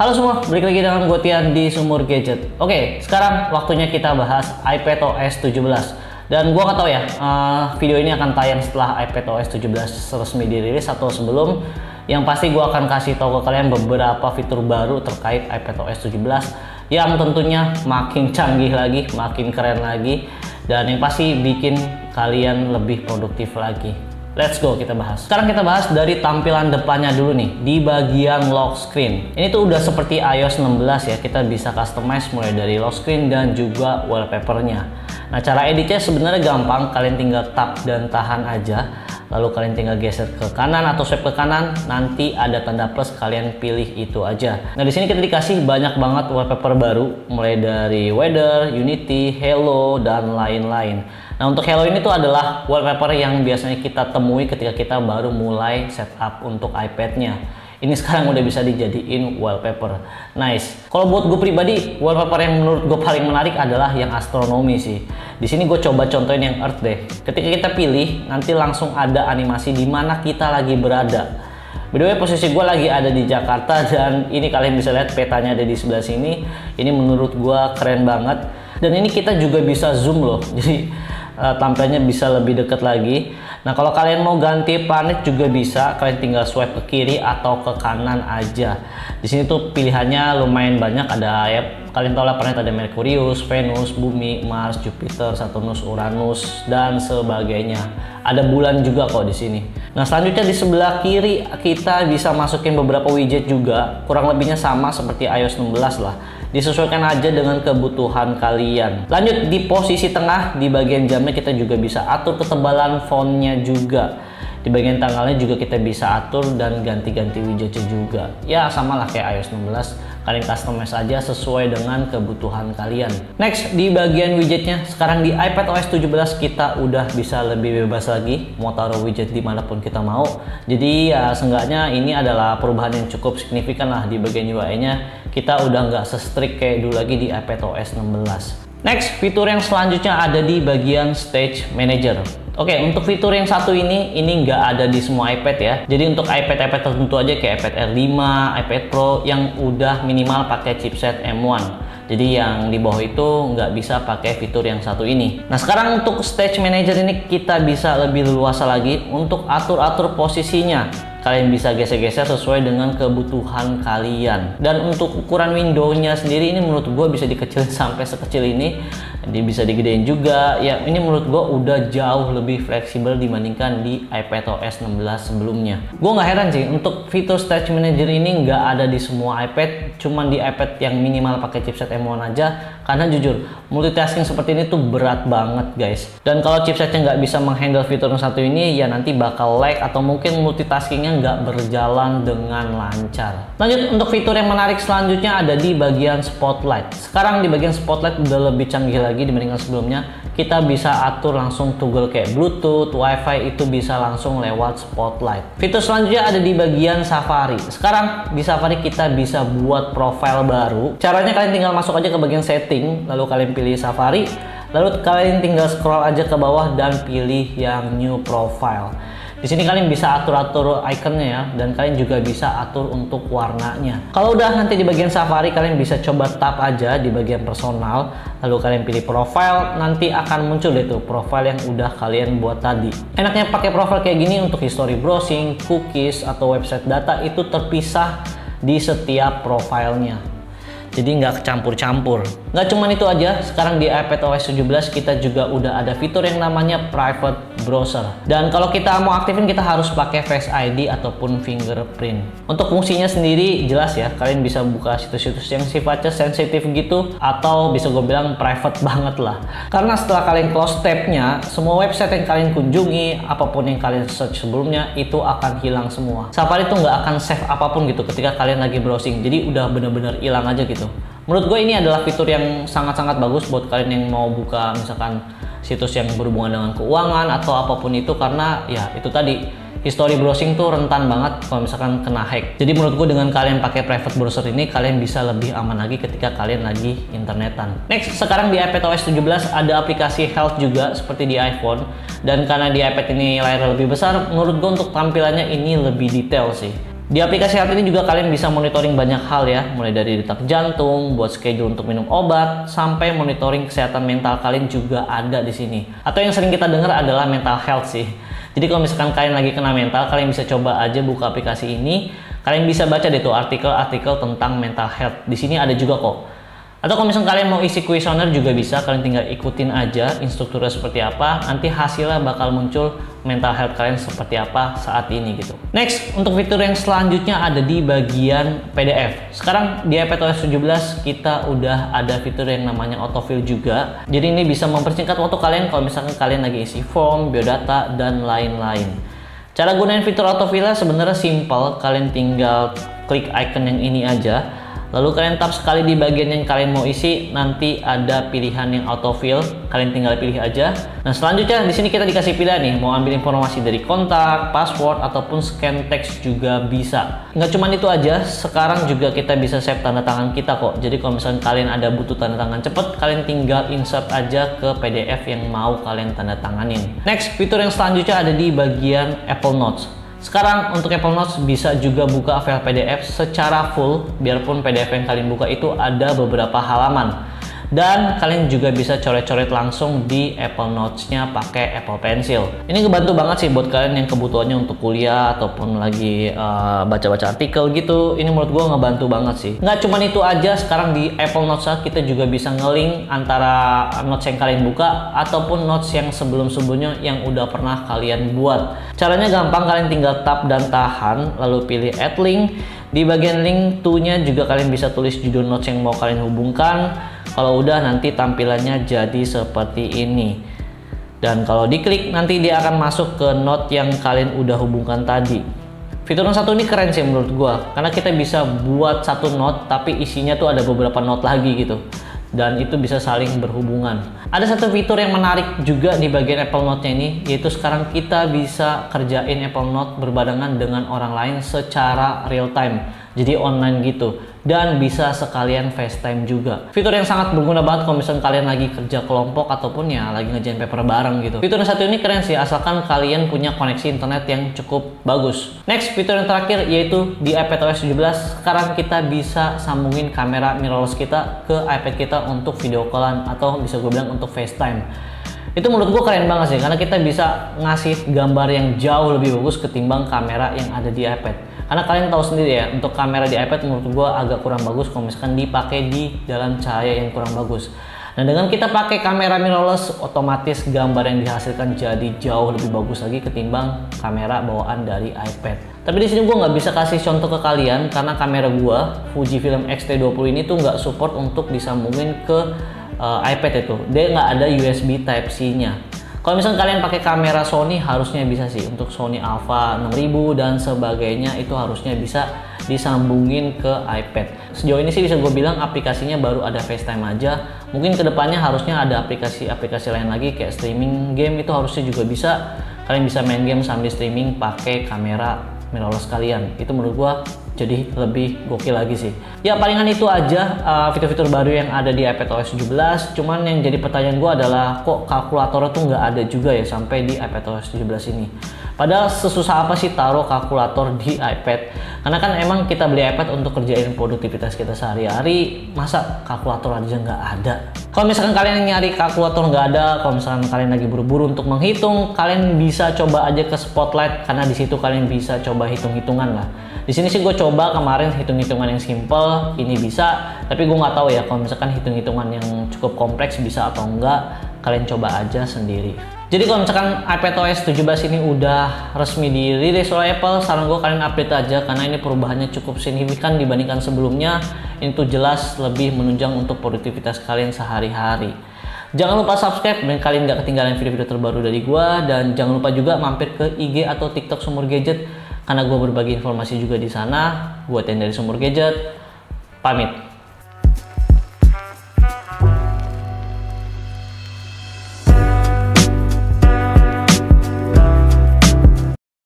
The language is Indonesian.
Halo semua, balik lagi dengan gue Tian di Sumur Gadget. Oke, sekarang waktunya kita bahas iPadOS 17. Dan gue nggak tahu ya, video ini akan tayang setelah iPadOS 17 resmi dirilis atau sebelum. Yang pasti gue akan kasih tahu ke kalian beberapa fitur baru terkait iPadOS 17 yang tentunya makin canggih lagi, makin keren lagi, dan yang pasti bikin kalian lebih produktif lagi. Let's go, kita bahas. Sekarang kita bahas dari tampilan depannya dulu nih, di bagian lock screen. Ini tuh udah seperti iOS 16 ya, kita bisa customize mulai dari lock screen dan juga wallpapernya. Nah, cara editnya sebenarnya gampang, kalian tinggal tap dan tahan aja. Lalu kalian tinggal geser ke kanan atau swipe ke kanan, nanti ada tanda plus, kalian pilih itu aja. Nah, di sini kita dikasih banyak banget wallpaper baru, mulai dari weather, Unity, Hello, dan lain-lain. Nah, untuk Hello ini tuh adalah wallpaper yang biasanya kita temui ketika kita baru mulai setup untuk iPad-nya. Ini sekarang udah bisa dijadiin wallpaper. Nice. Kalau buat gue pribadi, wallpaper yang menurut gue paling menarik adalah yang astronomi sih. Di sini gue coba contohin yang Earth deh. Ketika kita pilih, nanti langsung ada animasi di mana kita lagi berada. By the way, posisi gue lagi ada di Jakarta dan ini kalian bisa lihat petanya ada di sebelah sini. Ini menurut gue keren banget. Dan ini kita juga bisa zoom loh. Jadi tampilnya bisa lebih dekat lagi. Nah, kalau kalian mau ganti planet juga bisa, kalian tinggal swipe ke kiri atau ke kanan aja. Di sini tuh pilihannya lumayan banyak, ada ya kalian tahu lah planet, ada Merkurius, Venus, Bumi, Mars, Jupiter, Saturnus, Uranus, dan sebagainya. Ada bulan juga kok di sini. Nah, selanjutnya di sebelah kiri kita bisa masukin beberapa widget juga, kurang lebihnya sama seperti iOS 16 lah. Disesuaikan aja dengan kebutuhan kalian. Lanjut di posisi tengah, di bagian jamnya kita juga bisa atur ketebalan fontnya juga. Di bagian tanggalnya juga kita bisa atur dan ganti-ganti widgetnya juga. Ya sama lah kayak iOS 16, kalian customize aja sesuai dengan kebutuhan kalian. Next, di bagian widgetnya, sekarang di iPadOS 17 kita udah bisa lebih bebas lagi mau taruh widget dimanapun kita mau. Jadi ya seenggaknya ini adalah perubahan yang cukup signifikan lah di bagian UI-nya. Kita udah nggak se-strict kayak dulu lagi di iPadOS 16. Next, fitur yang selanjutnya ada di bagian Stage Manager. Oke, untuk fitur yang satu ini nggak ada di semua iPad ya. Jadi untuk iPad tertentu aja kayak iPad Air 5, iPad Pro yang udah minimal pakai chipset M1. Jadi yang di bawah itu nggak bisa pakai fitur yang satu ini. Nah, sekarang untuk Stage Manager ini kita bisa lebih leluasa lagi untuk atur-atur posisinya. Kalian bisa geser-geser sesuai dengan kebutuhan kalian. Dan untuk ukuran window-nya sendiri ini menurut gue bisa dikecilin sampai sekecil ini. Dia bisa digedein juga. Ya, ini menurut gue udah jauh lebih fleksibel dibandingkan di iPadOS 16 sebelumnya. Gue nggak heran sih untuk fitur Stage Manager ini nggak ada di semua iPad, cuman di iPad yang minimal pakai chipset M1 aja. Karena jujur, multitasking seperti ini tuh berat banget guys. Dan kalau chipsetnya nggak bisa menghandle fitur yang satu ini, ya nanti bakal lag atau mungkin multitaskingnya nggak berjalan dengan lancar. Lanjut, untuk fitur yang menarik selanjutnya ada di bagian Spotlight. Sekarang di bagian Spotlight udah lebih canggih lagi dibandingkan sebelumnya. Kita bisa atur langsung toggle kayak Bluetooth, Wi-Fi, itu bisa langsung lewat Spotlight. Fitur selanjutnya ada di bagian Safari. Sekarang di Safari kita bisa buat profile baru. Caranya kalian tinggal masuk aja ke bagian setting, lalu kalian pilih Safari, lalu kalian tinggal scroll aja ke bawah dan pilih yang new profile. Di sini kalian bisa atur-atur ikonnya ya, dan kalian juga bisa atur untuk warnanya. Kalau udah nanti di bagian Safari, kalian bisa coba tap aja di bagian personal, lalu kalian pilih profile, nanti akan muncul deh tuh profile yang udah kalian buat tadi. Enaknya pakai profile kayak gini untuk history browsing, cookies, atau website data itu terpisah di setiap profilnya. Jadi nggak kecampur-campur. Nggak cuman itu aja, sekarang di iPadOS 17 kita juga udah ada fitur yang namanya Private Browser. Dan kalau kita mau aktifin, kita harus pakai Face ID ataupun fingerprint. Untuk fungsinya sendiri jelas ya, kalian bisa buka situs-situs yang sifatnya sensitif gitu, atau bisa gue bilang private banget lah. Karena setelah kalian close tab-nya, semua website yang kalian kunjungi, apapun yang kalian search sebelumnya, itu akan hilang semua. Safari tuh nggak akan save apapun gitu ketika kalian lagi browsing. Jadi udah bener-bener hilang aja gitu. Menurut gue ini adalah fitur yang sangat-sangat bagus buat kalian yang mau buka misalkan situs yang berhubungan dengan keuangan atau apapun itu, karena ya itu tadi, history browsing tuh rentan banget kalau misalkan kena hack. Jadi menurut gue dengan kalian pakai private browser ini, kalian bisa lebih aman lagi ketika kalian lagi internetan. Next, sekarang di iPadOS 17 ada aplikasi Health juga seperti di iPhone, dan karena di iPad ini layarnya lebih besar, menurut gue untuk tampilannya ini lebih detail sih. Di aplikasi health ini juga kalian bisa monitoring banyak hal ya, mulai dari detak jantung, buat schedule untuk minum obat, sampai monitoring kesehatan mental kalian juga ada di sini. Atau yang sering kita dengar adalah mental health sih. Jadi kalau misalkan kalian lagi kena mental, kalian bisa coba aja buka aplikasi ini. Kalian bisa baca deh tuh artikel-artikel tentang mental health. Di sini ada juga kok. Atau kalau misalkan kalian mau isi kuesioner juga bisa, kalian tinggal ikutin aja instrukturnya seperti apa, nanti hasilnya bakal muncul mental health kalian seperti apa saat ini gitu. Next, untuk fitur yang selanjutnya ada di bagian PDF. Sekarang di iPadOS 17 kita udah ada fitur yang namanya autofill juga. Jadi ini bisa mempersingkat waktu kalian kalau misalkan kalian lagi isi form, biodata, dan lain-lain. Cara gunain fitur autofill sebenarnya simple, kalian tinggal klik icon yang ini aja. Lalu kalian tap sekali di bagian yang kalian mau isi, nanti ada pilihan yang autofill, kalian tinggal pilih aja. Nah selanjutnya di sini kita dikasih pilihan nih, mau ambil informasi dari kontak, password, ataupun scan teks juga bisa. Nggak cuma itu aja, sekarang juga kita bisa save tanda tangan kita kok. Jadi kalau misalnya kalian ada butuh tanda tangan cepet, kalian tinggal insert aja ke PDF yang mau kalian tanda tanganin. Next, fitur yang selanjutnya ada di bagian Apple Notes. Sekarang untuk Apple Notes bisa juga buka file PDF secara full, biarpun PDF yang kalian buka itu ada beberapa halaman. Dan kalian juga bisa coret-coret langsung di Apple Notes-nya pakai Apple Pencil. Ini ngebantu banget sih buat kalian yang kebutuhannya untuk kuliah ataupun lagi baca-baca artikel gitu. Ini menurut gue ngebantu banget sih. Nggak cuma itu aja, sekarang di Apple Notes kita juga bisa nge-link antara notes yang kalian buka ataupun notes yang sebelum-sebelumnya yang udah pernah kalian buat. Caranya gampang, kalian tinggal tap dan tahan, lalu pilih add link. Di bagian link to-nya juga kalian bisa tulis judul notes yang mau kalian hubungkan. Kalau udah nanti tampilannya jadi seperti ini. Dan kalau diklik nanti dia akan masuk ke note yang kalian udah hubungkan tadi. Fitur yang satu ini keren sih menurut gua, karena kita bisa buat satu note tapi isinya tuh ada beberapa note lagi gitu. Dan itu bisa saling berhubungan. Ada satu fitur yang menarik juga di bagian Apple Note-nya ini, yaitu sekarang kita bisa kerjain Apple Note berbarengan dengan orang lain secara real time. Jadi online gitu. Dan bisa sekalian FaceTime juga. Fitur yang sangat berguna banget kalau misalnya kalian lagi kerja kelompok ataupun ya lagi ngerjain paper bareng gitu. Fitur yang satu ini keren sih, asalkan kalian punya koneksi internet yang cukup bagus. Next, fitur yang terakhir yaitu di iPadOS 17. Sekarang kita bisa sambungin kamera mirrorless kita ke iPad kita untuk video callan atau bisa gue bilang untuk FaceTime. Itu menurut gue keren banget sih, karena kita bisa ngasih gambar yang jauh lebih bagus ketimbang kamera yang ada di iPad. Karena kalian tahu sendiri ya, untuk kamera di iPad menurut gue agak kurang bagus kalau misalkan dipakai di dalam cahaya yang kurang bagus. Nah dengan kita pakai kamera mirrorless, otomatis gambar yang dihasilkan jadi jauh lebih bagus lagi ketimbang kamera bawaan dari iPad. Tapi di sini gue nggak bisa kasih contoh ke kalian karena kamera gue Fujifilm X-T20 ini tuh nggak support untuk disambungin ke iPad itu. Dia nggak ada USB Type-C-nya. Kalau misalnya kalian pakai kamera Sony harusnya bisa sih, untuk Sony Alpha 6000 dan sebagainya itu harusnya bisa disambungin ke iPad. Sejauh ini sih bisa gue bilang aplikasinya baru ada FaceTime aja. Mungkin kedepannya harusnya ada aplikasi-aplikasi lain lagi kayak streaming game, itu harusnya juga bisa. Kalian bisa main game sambil streaming pakai kamera mirrorless kalian. Itu menurut gua jadi lebih gokil lagi sih. Ya palingan itu aja fitur-fitur baru yang ada di iPadOS 17. Cuman yang jadi pertanyaan gua adalah kok kalkulatornya tuh nggak ada juga ya sampai di iPadOS 17 ini. Padahal sesusah apa sih taruh kalkulator di iPad? Karena kan emang kita beli iPad untuk kerjain produktivitas kita sehari-hari, masa kalkulator aja nggak ada? Kalau misalkan kalian nyari kalkulator nggak ada, kalau misalkan kalian lagi buru-buru untuk menghitung, kalian bisa coba aja ke Spotlight karena di situ kalian bisa coba hitung-hitungan lah. Di sini sih gue coba kemarin hitung-hitungan yang simple, ini bisa, tapi gue nggak tahu ya kalau misalkan hitung-hitungan yang cukup kompleks bisa atau enggak, kalian coba aja sendiri. Jadi kalau misalkan iPadOS 17 ini udah resmi dirilis oleh Apple, saran gue kalian update aja karena ini perubahannya cukup signifikan dibandingkan sebelumnya. Ini tuh jelas lebih menunjang untuk produktivitas kalian sehari-hari. Jangan lupa subscribe dan kalian gak ketinggalan video-video terbaru dari gue, dan jangan lupa juga mampir ke IG atau TikTok Sumur Gadget karena gue berbagi informasi juga di sana. Gue Ten dari Sumur Gadget, pamit.